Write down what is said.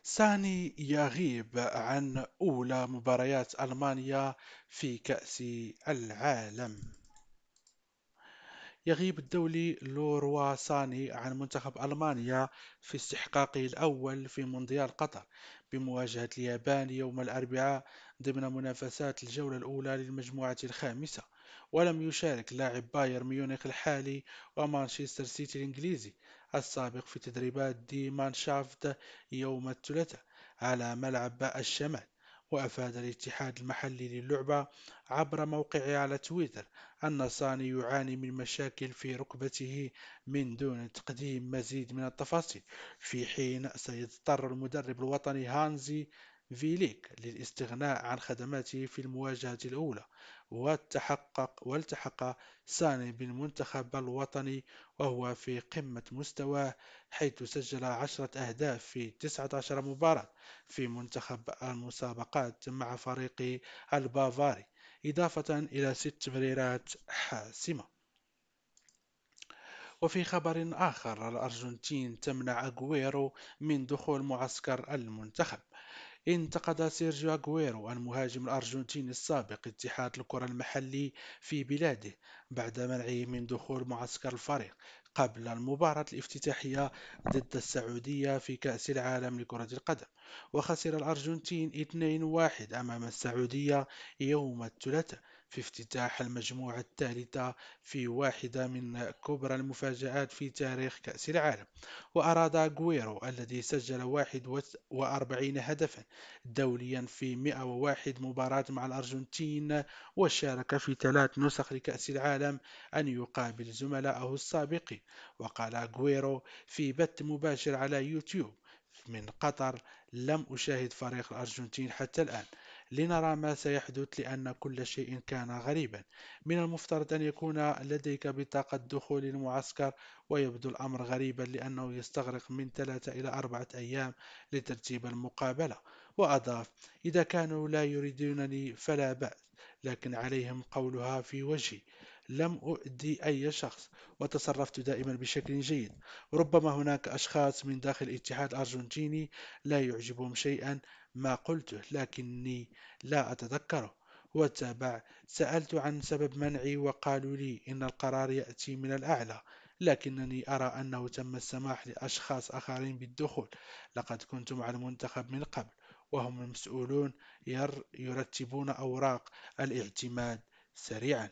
ساني يغيب عن أولى مباريات ألمانيا في كأس العالم. يغيب الدولي لوروا ساني عن منتخب ألمانيا في استحقاقه الأول في مونديال قطر بمواجهة اليابان يوم الأربعاء ضمن منافسات الجولة الأولى للمجموعة الخامسة. ولم يشارك لاعب بايرن ميونخ الحالي ومانشستر سيتي الإنجليزي السابق في تدريبات دي مانشافت يوم الثلاثاء على ملعب الشمال. وأفاد الاتحاد المحلي للعبة عبر موقعه على تويتر أن ساني يعاني من مشاكل في ركبته من دون تقديم مزيد من التفاصيل، في حين سيضطر المدرب الوطني هانزي فيليك للاستغناء عن خدماته في المواجهة الأولى. والتحق ساني بالمنتخب الوطني وهو في قمة مستواه، حيث سجل 10 أهداف في 19 مباراة في منتخب المسابقات مع فريقه البافاري، إضافة إلى 6 تمريرات حاسمة. وفي خبر آخر، الأرجنتين تمنع أغويرو من دخول معسكر المنتخب. انتقد سيرجيو أغويرو المهاجم الأرجنتيني السابق اتحاد الكرة المحلي في بلاده بعد منعه من دخول معسكر الفريق قبل المباراة الافتتاحية ضد السعودية في كأس العالم لكرة القدم. وخسر الأرجنتين 2-1 أمام السعودية يوم الثلاثاء في افتتاح المجموعة الثالثة في واحدة من كبرى المفاجآت في تاريخ كأس العالم. وأراد أغويرو الذي سجل 41 هدفا دوليا في 101 مباراة مع الأرجنتين وشارك في 3 نسخ لكأس العالم أن يقابل زملائه السابقين. وقال أغويرو في بث مباشر على يوتيوب من قطر: لم أشاهد فريق الأرجنتين حتى الآن، لنرى ما سيحدث لأن كل شيء كان غريبا. من المفترض أن يكون لديك بطاقة دخول للمعسكر، ويبدو الأمر غريبا لأنه يستغرق من 3 إلى 4 أيام لترتيب المقابلة. وأضاف: إذا كانوا لا يريدونني فلا بأس، لكن عليهم قولها في وجهي. لم أؤذي أي شخص وتصرفت دائما بشكل جيد. ربما هناك أشخاص من داخل الاتحاد الأرجنتيني لا يعجبهم شيئا ما قلته لكني لا أتذكره. وتابع: سألت عن سبب منعي وقالوا لي إن القرار يأتي من الأعلى، لكنني أرى أنه تم السماح لأشخاص آخرين بالدخول. لقد كنت مع المنتخب من قبل، وهم المسؤولون يرتبون أوراق الاعتماد سريعا.